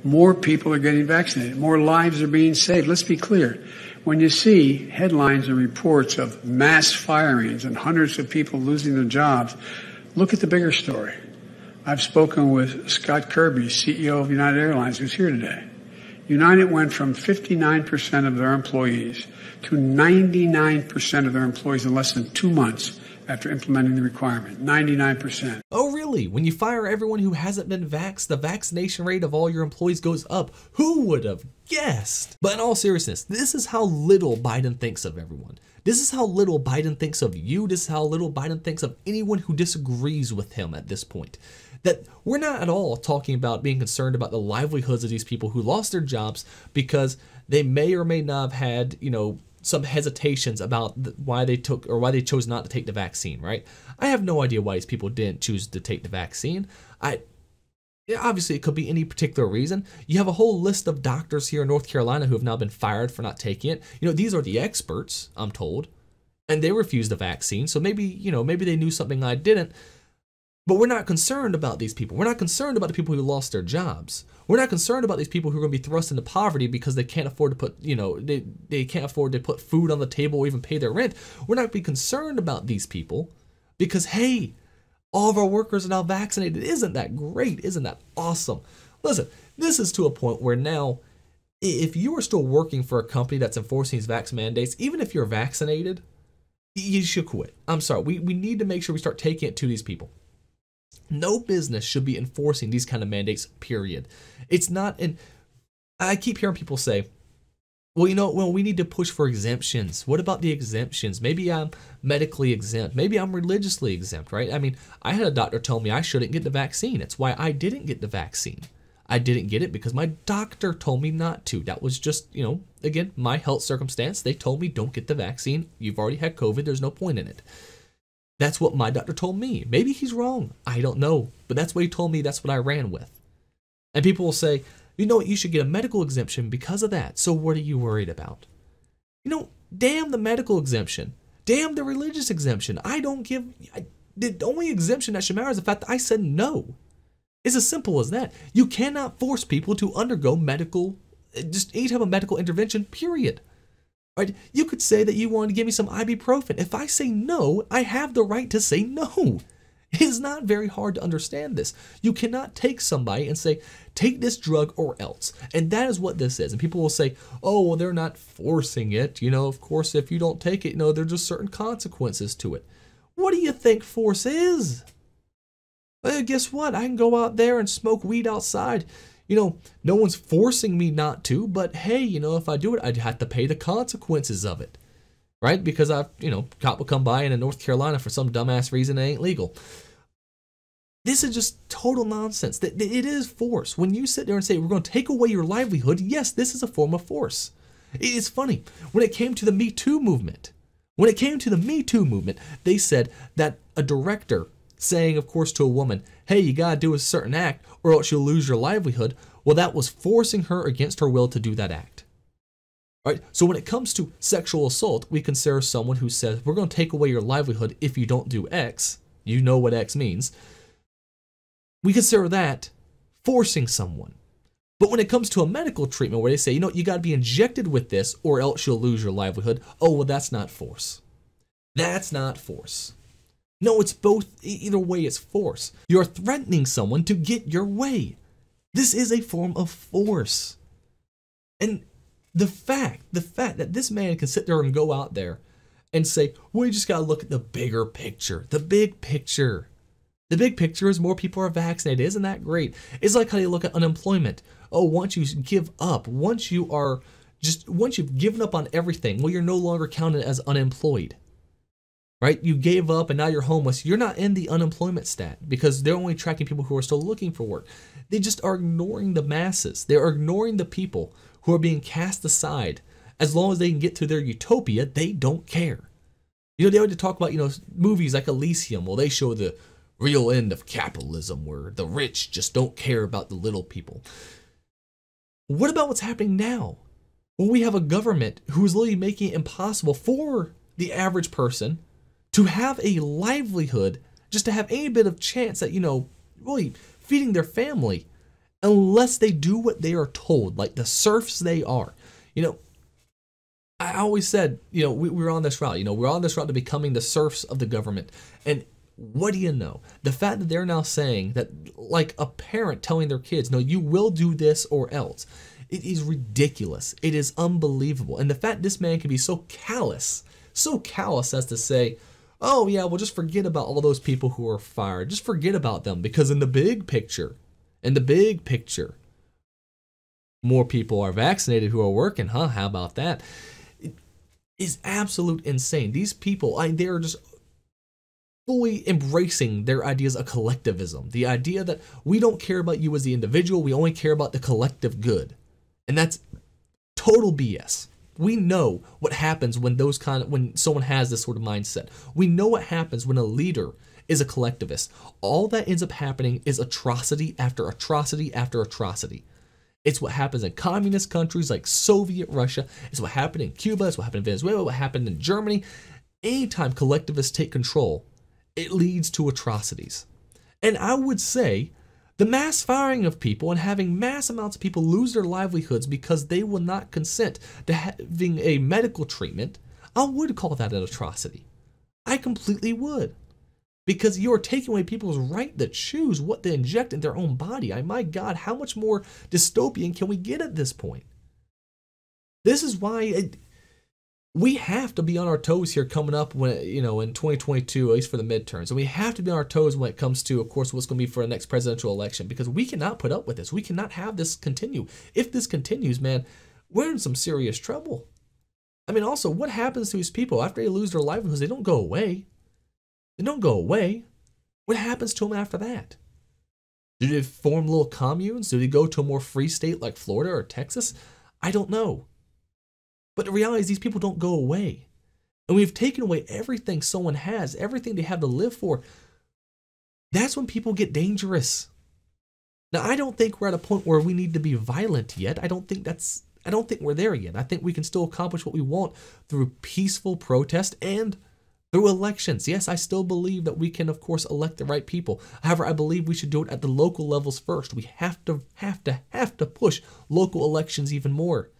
more people are getting vaccinated. More lives are being saved. Let's be clear. When you see headlines and reports of mass firings and hundreds of people losing their jobs, look at the bigger story. I've spoken with Scott Kirby, CEO of United Airlines, who's here today. United went from 59% of their employees to 99% of their employees in less than 2 months after implementing the requirement. 99%. Oh, really? When you fire everyone who hasn't been vaxxed, the vaccination rate of all your employees goes up. Who would have guessed? But in all seriousness, this is how little Biden thinks of everyone. This is how little Biden thinks of you. This is how little Biden thinks of anyone who disagrees with him at this point. That we're not at all talking about being concerned about the livelihoods of these people who lost their jobs because they may or may not have had, some hesitations about why they took or why they chose not to take the vaccine, right? I have no idea why these people didn't choose to take the vaccine. Obviously, it could be any particular reason. You have a whole list of doctors here in North Carolina who have now been fired for not taking it. These are the experts, I'm told, and they refused the vaccine. So maybe, maybe they knew something I didn't. But we're not concerned about these people. We're not concerned about the people who lost their jobs. We're not concerned about these people who are going to be thrust into poverty because they can't afford to put, they can't afford to put food on the table or even pay their rent. We're not be concerned about these people because, hey, all of our workers are now vaccinated. Isn't that great? Isn't that awesome? Listen, this is to a point where now, if you are still working for a company that's enforcing these vax mandates, even if you're vaccinated, you should quit. I'm sorry. We need to make sure we start taking it to these people. No business should be enforcing these kind of mandates, period. It's not, and I keep hearing people say, well, we need to push for exemptions. What about the exemptions? Maybe I'm medically exempt. Maybe I'm religiously exempt, right? I mean, I had a doctor tell me I shouldn't get the vaccine. That's why I didn't get the vaccine. I didn't get it because my doctor told me not to. That was just, again, my health circumstance. They told me don't get the vaccine. You've already had COVID. There's no point in it. That's what my doctor told me. Maybe he's wrong. I don't know. But that's what he told me. That's what I ran with. And people will say, you know what, you should get a medical exemption because of that. So what are you worried about? Damn the medical exemption. Damn the religious exemption. The only exemption that should matter is the fact that I said no. It's as simple as that. You cannot force people to undergo just any type of medical intervention, period. Right? You could say that you want to give me some ibuprofen. If I say no, I have the right to say no. It is not very hard to understand this. You cannot take somebody and say, take this drug or else. And that is what this is. And people will say, oh, well, they're not forcing it. Of course, if you don't take it, there's just certain consequences to it. What do you think force is? Well, guess what? I can go out there and smoke weed outside. No one's forcing me not to, but hey, if I do it, I'd have to pay the consequences of it, right? Because cop will come by in North Carolina for some dumbass reason it ain't legal. This is just total nonsense. It is force. When you sit there and say, we're going to take away your livelihood, yes, this is a form of force. It's funny. When it came to the Me Too movement, they said that a director saying, of course, to a woman, hey, you got to do a certain act or else you'll lose your livelihood. Well, that was forcing her against her will to do that act. Right? So when it comes to sexual assault, we consider someone who says, we're going to take away your livelihood if you don't do X. You know what X means. We consider that forcing someone. But when it comes to a medical treatment where they say, you got to be injected with this or else you'll lose your livelihood. Oh, well, that's not force. That's not force. No, it's both. Either way, it's force. You're threatening someone to get your way. This is a form of force. And the fact that this man can sit there and go out there and say, well, you just got to look at the bigger picture. The big picture. The big picture is more people are vaccinated. Isn't that great? It's like how you look at unemployment. Oh, once you give up, once you've given up on everything, well, you're no longer counted as unemployed. Right? You gave up and now you're homeless. You're not in the unemployment stat because they're only tracking people who are still looking for work. They just are ignoring the masses. They're ignoring the people who are being cast aside. As long as they can get to their utopia, they don't care. They like to talk about, movies like Elysium. Well, they show the real end of capitalism where the rich just don't care about the little people. What about what's happening now? When we have a government who is literally making it impossible for the average person to have a livelihood, just to have any bit of chance at, really feeding their family, unless they do what they are told, like the serfs they are. You know, I always said, you know, we're on this route. You know, we're on this route to becoming the serfs of the government. And what do you know? The fact that they're now saying that, like a parent telling their kids, no, you will do this or else. It is ridiculous. It is unbelievable. And the fact this man can be so callous as to say, oh yeah, well just forget about all those people who are fired. Just forget about them, because in the big picture, more people are vaccinated who are working, huh? How about that? It is absolute insane. These people, they are just fully embracing their ideas of collectivism. The idea that we don't care about you as the individual, we only care about the collective good. And that's total BS. We know what happens when when someone has this sort of mindset. We know what happens when a leader is a collectivist. All that ends up happening is atrocity after atrocity after atrocity. It's what happens in communist countries like Soviet Russia. It's what happened in Cuba. It's what happened in Venezuela. What happened in Germany. Anytime collectivists take control, it leads to atrocities. And I would say the mass firing of people and having mass amounts of people lose their livelihoods because they will not consent to having a medical treatment, I would call that an atrocity. I completely would. Because you're taking away people's right to choose what they inject in their own body. My God, how much more dystopian can we get at this point? This is why we have to be on our toes here coming up when, you know, in 2022, at least for the midterms. And we have to be on our toes when it comes to, of course, what's going to be for the next presidential election, because we cannot put up with this. We cannot have this continue. If this continues, man, we're in some serious trouble. I mean, also, what happens to these people after they lose their livelihoods? They don't go away. They don't go away. What happens to them after that? Do they form little communes? Do they go to a more free state like Florida or Texas? I don't know. But the reality is these people don't go away. And we've taken away everything someone has, everything they have to live for. That's when people get dangerous. Now, I don't think we're at a point where we need to be violent yet. I don't think we're there yet. I think we can still accomplish what we want through peaceful protest and through elections. Yes, I still believe that we can, of course, elect the right people. However, I believe we should do it at the local levels first. We have to push local elections even more.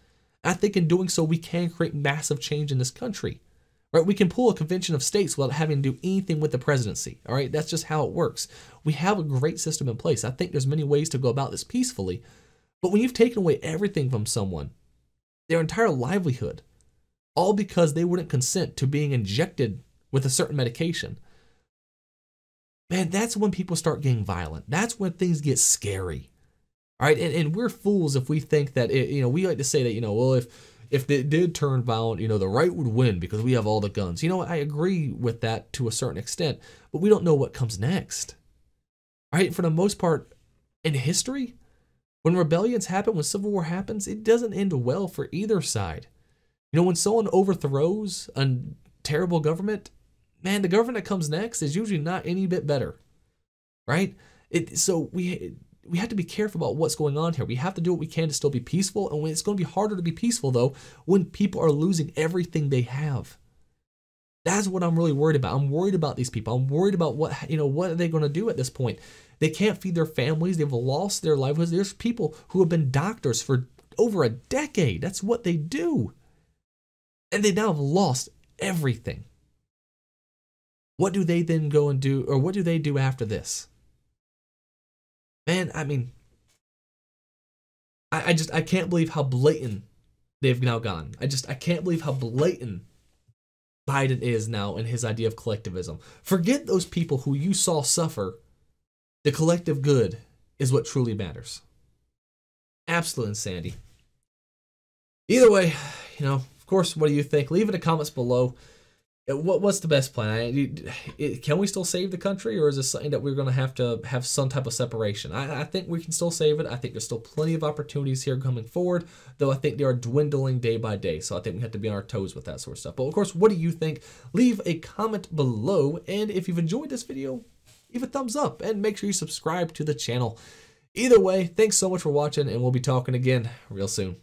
I think in doing so, we can create massive change in this country. Right? We can pull a convention of states without having to do anything with the presidency. All right, that's just how it works. We have a great system in place. I think there's many ways to go about this peacefully. But when you've taken away everything from someone, their entire livelihood, all because they wouldn't consent to being injected with a certain medication, man, that's when people start getting violent. That's when things get scary. All right, and we're fools if we think that, we like to say that, well, if it did turn violent, the right would win because we have all the guns. I agree with that to a certain extent, but we don't know what comes next. All right, for the most part, in history, when rebellions happen, when civil war happens, it doesn't end well for either side. When someone overthrows a terrible government, man, the government that comes next is usually not any bit better, right? So we have to be careful about what's going on here. We have to do what we can to still be peaceful. And it's going to be harder to be peaceful, though, when people are losing everything they have. That's what I'm really worried about. I'm worried about these people. I'm worried about what are they going to do at this point? They can't feed their families. They've lost their livelihoods. There's people who have been doctors for over a decade. That's what they do. And they now have lost everything. What do they then go and do, or what do they do after this? Man, I mean, I can't believe how blatant they've now gone. I can't believe how blatant Biden is now in his idea of collectivism. Forget those people who you saw suffer. The collective good is what truly matters. Absolute insanity. Either way, of course, what do you think? Leave it in the comments below. What's the best plan? Can we still save the country, or is this something that we're going to have some type of separation? I think we can still save it. I think there's still plenty of opportunities here coming forward, though I think they are dwindling day by day. So I think we have to be on our toes with that sort of stuff. But of course, what do you think? Leave a comment below. And if you've enjoyed this video, leave a thumbs up and make sure you subscribe to the channel. Either way, thanks so much for watching, and we'll be talking again real soon.